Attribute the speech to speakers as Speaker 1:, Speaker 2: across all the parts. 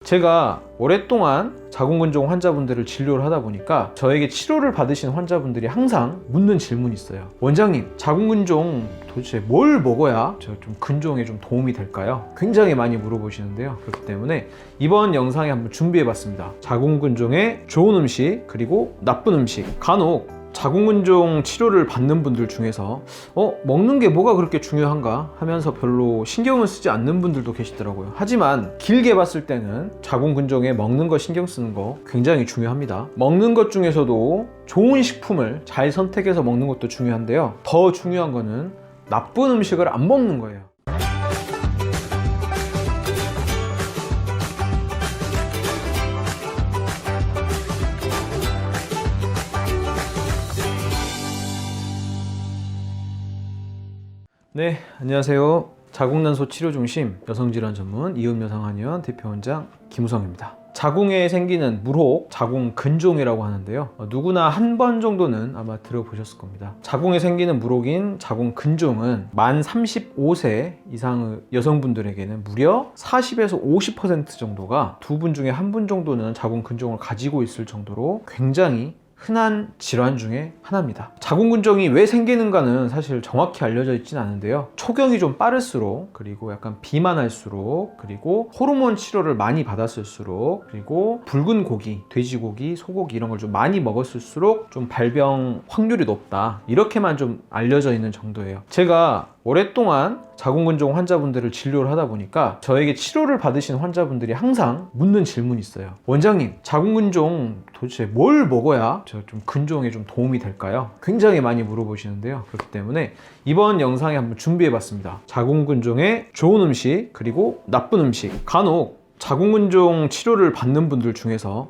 Speaker 1: 제가 오랫동안 자궁근종 환자분들을 진료를 하다 보니까 저에게 치료를 받으신 환자분들이 항상 묻는 질문이 있어요. 원장님, 자궁근종 도대체 뭘 먹어야 저 좀 근종에 좀 도움이 될까요? 굉장히 많이 물어보시는데요. 그렇기 때문에 이번 영상에 한번 준비해봤습니다. 자궁근종에 좋은 음식 그리고 나쁜 음식, 간혹 자궁근종 치료를 받는 분들 중에서 먹는 게 뭐가 그렇게 중요한가 하면서 별로 신경을 쓰지 않는 분들도 계시더라고요. 하지만 길게 봤을 때는 자궁근종에 먹는 거 신경 쓰는 거 굉장히 중요합니다. 먹는 것 중에서도 좋은 식품을 잘 선택해서 먹는 것도 중요한데요. 더 중요한 거는 나쁜 음식을 안 먹는 거예요. 네, 안녕하세요. 자궁난소 치료중심 여성질환 전문 이음여성한의원 대표원장 김우성입니다. 자궁에 생기는 물혹, 자궁근종이라고 하는데요. 누구나 한 번 정도는 아마 들어보셨을 겁니다. 자궁에 생기는 물혹인 자궁근종은 만 35세 이상의 여성분들에게는 무려 40에서 50% 정도가 두 분 중에 한 분 정도는 자궁근종을 가지고 있을 정도로 굉장히 흔한 질환 중에 하나입니다. 자궁근종이 왜 생기는가는 사실 정확히 알려져 있지는 않은데요. 초경이 좀 빠를수록, 그리고 약간 비만할수록, 그리고 호르몬 치료를 많이 받았을수록, 그리고 붉은 고기, 돼지고기, 소고기 이런 걸 좀 많이 먹었을수록 좀 발병 확률이 높다, 이렇게만 좀 알려져 있는 정도예요. 제가 오랫동안 자궁근종 환자분들을 진료를 하다 보니까 저에게 치료를 받으신 환자분들이 항상 묻는 질문이 있어요. 원장님, 자궁근종 도대체 뭘 먹어야 저 좀 근종에 좀 도움이 될까요? 굉장히 많이 물어보시는데요. 그렇기 때문에 이번 영상에 한번 준비해봤습니다. 자궁근종에 좋은 음식 그리고 나쁜 음식, 간혹 자궁근종 치료를 받는 분들 중에서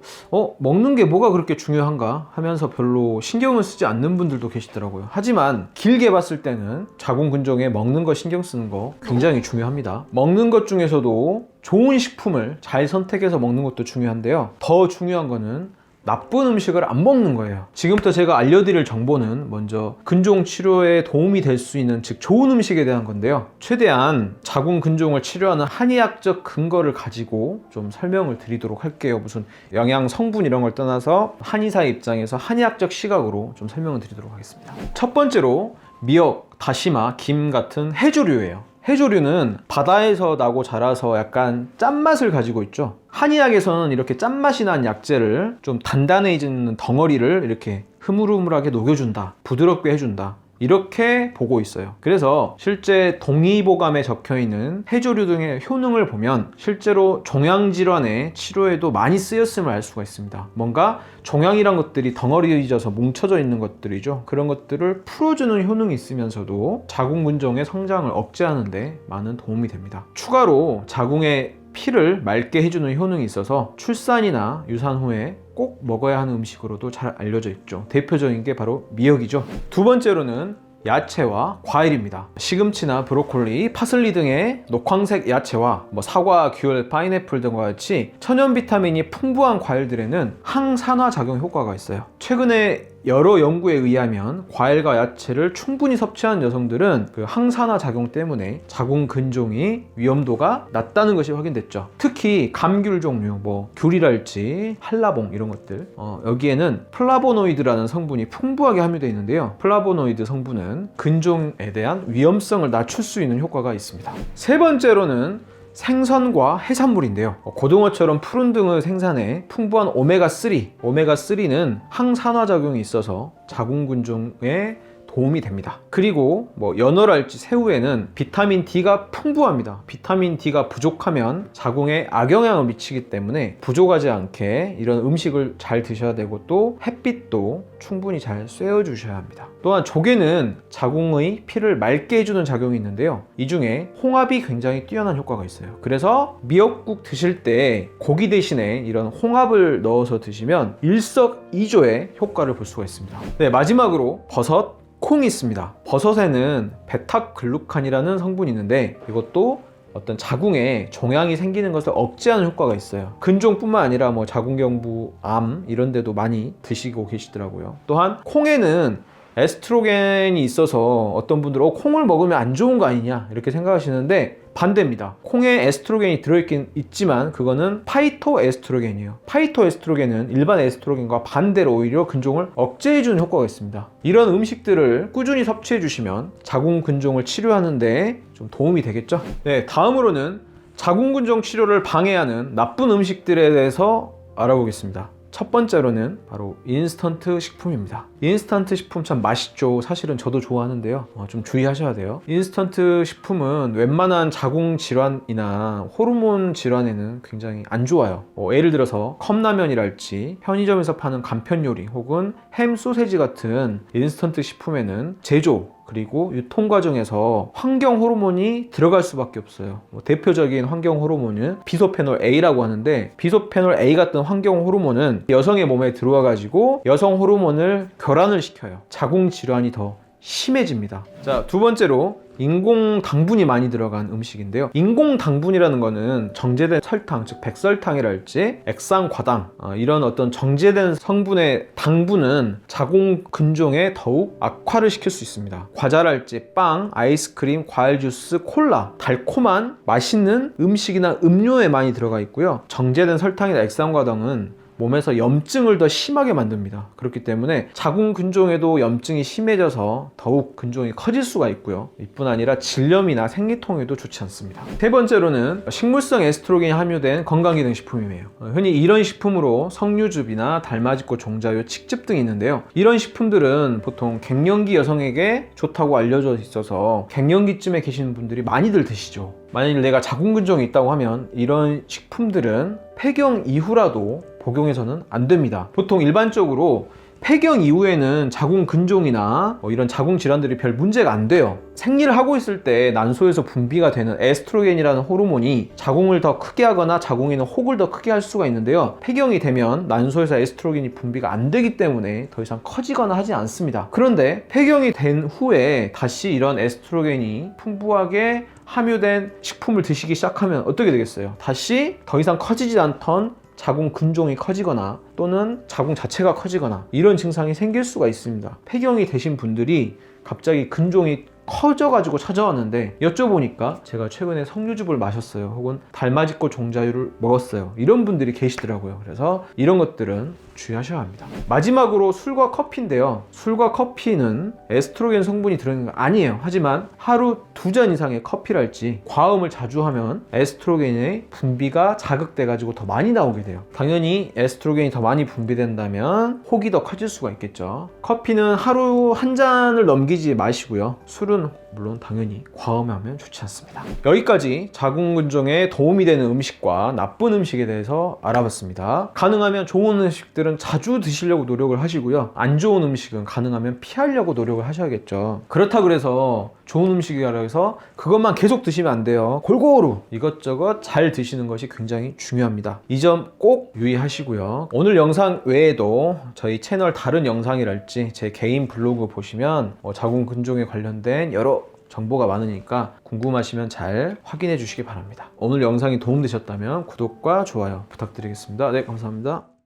Speaker 1: 먹는 게 뭐가 그렇게 중요한가 하면서 별로 신경을 쓰지 않는 분들도 계시더라고요. 하지만 길게 봤을 때는 자궁근종에 먹는 거 신경 쓰는 거 굉장히 중요합니다. 먹는 것 중에서도 좋은 식품을 잘 선택해서 먹는 것도 중요한데요. 더 중요한 거는 나쁜 음식을 안 먹는 거예요. 지금부터 제가 알려드릴 정보는 먼저 근종 치료에 도움이 될 수 있는, 즉 좋은 음식에 대한 건데요. 최대한 자궁근종을 치료하는 한의학적 근거를 가지고 좀 설명을 드리도록 할게요. 무슨 영양 성분 이런 걸 떠나서 한의사의 입장에서 한의학적 시각으로 좀 설명을 드리도록 하겠습니다. 첫 번째로 미역, 다시마, 김 같은 해조류예요. 해조류는 바다에서 나고 자라서 약간 짠맛을 가지고 있죠. 한의학에서는 이렇게 짠맛이 난 약재를 좀 단단해지는 덩어리를 이렇게 흐물흐물하게 녹여준다, 부드럽게 해준다, 이렇게 보고 있어요. 그래서 실제 동의보감에 적혀있는 해조류 등의 효능을 보면 실제로 종양질환의 치료에도 많이 쓰였음을 알 수가 있습니다. 뭔가 종양이란 것들이 덩어리져서 뭉쳐져 있는 것들이죠. 그런 것들을 풀어주는 효능이 있으면서도 자궁근종의 성장을 억제하는 데 많은 도움이 됩니다. 추가로 자궁의 피를 맑게 해주는 효능이 있어서 출산이나 유산 후에 꼭 먹어야 하는 음식으로도 잘 알려져 있죠. 대표적인 게 바로 미역이죠. 두 번째로는 야채와 과일입니다. 시금치나 브로콜리, 파슬리 등의 녹황색 야채와 사과, 귤, 파인애플 등과 같이 천연 비타민이 풍부한 과일들에는 항산화 작용 효과가 있어요. 최근에 여러 연구에 의하면 과일과 야채를 충분히 섭취한 여성들은 그 항산화 작용 때문에 자궁근종이 위험도가 낮다는 것이 확인됐죠. 특히 감귤 종류, 귤이랄지 한라봉 이런 것들, 여기에는 플라보노이드라는 성분이 풍부하게 함유되어 있는데요. 플라보노이드 성분은 근종에 대한 위험성을 낮출 수 있는 효과가 있습니다. 세 번째로는 생선과 해산물인데요. 고등어처럼 푸른 등의 생산에 풍부한 오메가3는 항산화 작용이 있어서 자궁근종에 도움이 됩니다. 그리고 연어랄지 새우에는 비타민 D가 풍부합니다. 비타민 D가 부족하면 자궁에 악영향을 미치기 때문에 부족하지 않게 이런 음식을 잘 드셔야 되고, 또 햇빛도 충분히 잘 쐬어 주셔야 합니다. 또한 조개는 자궁의 피를 맑게 해주는 작용이 있는데요. 이 중에 홍합이 굉장히 뛰어난 효과가 있어요. 그래서 미역국 드실 때 고기 대신에 이런 홍합을 넣어서 드시면 일석이조의 효과를 볼 수가 있습니다. 네, 마지막으로 버섯, 콩이 있습니다. 버섯에는 베타글루칸이라는 성분이 있는데 이것도 어떤 자궁에 종양이 생기는 것을 억제하는 효과가 있어요. 근종뿐만 아니라 자궁경부, 암 이런 데도 많이 드시고 계시더라고요. 또한 콩에는 에스트로겐이 있어서 어떤 분들은 콩을 먹으면 안 좋은 거 아니냐 이렇게 생각하시는데 반대입니다. 콩에 에스트로겐이 들어있긴 있지만 그거는 파이토 에스트로겐이에요. 파이토 에스트로겐은 일반 에스트로겐과 반대로 오히려 근종을 억제해주는 효과가 있습니다. 이런 음식들을 꾸준히 섭취해 주시면 자궁 근종을 치료하는데 좀 도움이 되겠죠? 네, 다음으로는 자궁 근종 치료를 방해하는 나쁜 음식들에 대해서 알아보겠습니다. 첫 번째로는 바로 인스턴트 식품입니다. 인스턴트 식품 참 맛있죠. 사실은 저도 좋아하는데요. 좀 주의하셔야 돼요. 인스턴트 식품은 웬만한 자궁 질환이나 호르몬 질환에는 굉장히 안 좋아요. 예를 들어서 컵라면이랄지 편의점에서 파는 간편 요리 혹은 햄 소세지 같은 인스턴트 식품에는 제조 그리고 유통 과정에서 환경 호르몬이 들어갈 수밖에 없어요. 대표적인 환경 호르몬은 비소페놀 A라고 하는데 비소페놀 A 같은 환경 호르몬은 여성의 몸에 들어와 가지고 여성 호르몬을 결함을 시켜요. 자궁 질환이 더 심해집니다. 자, 두 번째로 인공 당분이 많이 들어간 음식인데요. 인공 당분이라는 거는 정제된 설탕, 즉 백설탕이랄지 액상과당 이런 어떤 정제된 성분의 당분은 자궁 근종에 더욱 악화를 시킬 수 있습니다. 과자랄지 빵, 아이스크림, 과일 주스, 콜라 달콤한 맛있는 음식이나 음료에 많이 들어가 있고요. 정제된 설탕이나 액상과당은 몸에서 염증을 더 심하게 만듭니다. 그렇기 때문에 자궁 근종에도 염증이 심해져서 더욱 근종이 커질 수가 있고요. 이뿐 아니라 질염이나 생리통에도 좋지 않습니다. 세 번째로는 식물성 에스트로겐이 함유된 건강기능식품이에요. 흔히 이런 식품으로 석류즙이나 달맞이꽃 종자유, 칡즙 등이 있는데요. 이런 식품들은 보통 갱년기 여성에게 좋다고 알려져 있어서 갱년기쯤에 계시는 분들이 많이들 드시죠. 만일 내가 자궁 근종이 있다고 하면 이런 식품들은 폐경 이후라도 복용해서는 안 됩니다. 보통 일반적으로 폐경 이후에는 자궁 근종이나 이런 자궁 질환들이 별 문제가 안 돼요. 생리를 하고 있을 때 난소에서 분비가 되는 에스트로겐이라는 호르몬이 자궁을 더 크게 하거나 자궁에 있는 혹을 더 크게 할 수가 있는데요. 폐경이 되면 난소에서 에스트로겐이 분비가 안 되기 때문에 더 이상 커지거나 하지 않습니다. 그런데 폐경이 된 후에 다시 이런 에스트로겐이 풍부하게 함유된 식품을 드시기 시작하면 어떻게 되겠어요? 다시 더 이상 커지지 않던 자궁 근종이 커지거나 또는 자궁 자체가 커지거나 이런 증상이 생길 수가 있습니다. 폐경이 되신 분들이 갑자기 근종이 커져가지고 찾아왔는데 여쭤보니까 제가 최근에 석류즙을 마셨어요. 혹은 달맞이꽃 종자유를 먹었어요. 이런 분들이 계시더라고요. 그래서 이런 것들은 주의하셔야 합니다. 마지막으로 술과 커피인데요. 술과 커피는 에스트로겐 성분이 들어있는 거 아니에요. 하지만 하루 2잔 이상의 커피랄지 과음을 자주 하면 에스트로겐의 분비가 자극돼가지고 더 많이 나오게 돼요. 당연히 에스트로겐이 더 많이 분비된다면 혹이 더 커질 수가 있겠죠. 커피는 하루 1잔을 넘기지 마시고요. 술은 물론 당연히 과음하면 좋지 않습니다. 여기까지 자궁 근종에 도움이 되는 음식과 나쁜 음식에 대해서 알아봤습니다. 가능하면 좋은 음식들은 자주 드시려고 노력을 하시고요. 안 좋은 음식은 가능하면 피하려고 노력을 하셔야겠죠. 그렇다 그래서 좋은 음식이라고 해서 그것만 계속 드시면 안 돼요. 골고루 이것저것 잘 드시는 것이 굉장히 중요합니다. 이 점 꼭 유의하시고요. 오늘 영상 외에도 저희 채널 다른 영상이랄지 제 개인 블로그 보시면 자궁 근종에 관련된 여러 정보가 많으니까 궁금하시면 잘 확인해 주시기 바랍니다. 오늘 영상이 도움되셨다면 구독과 좋아요 부탁드리겠습니다. 네, 감사합니다.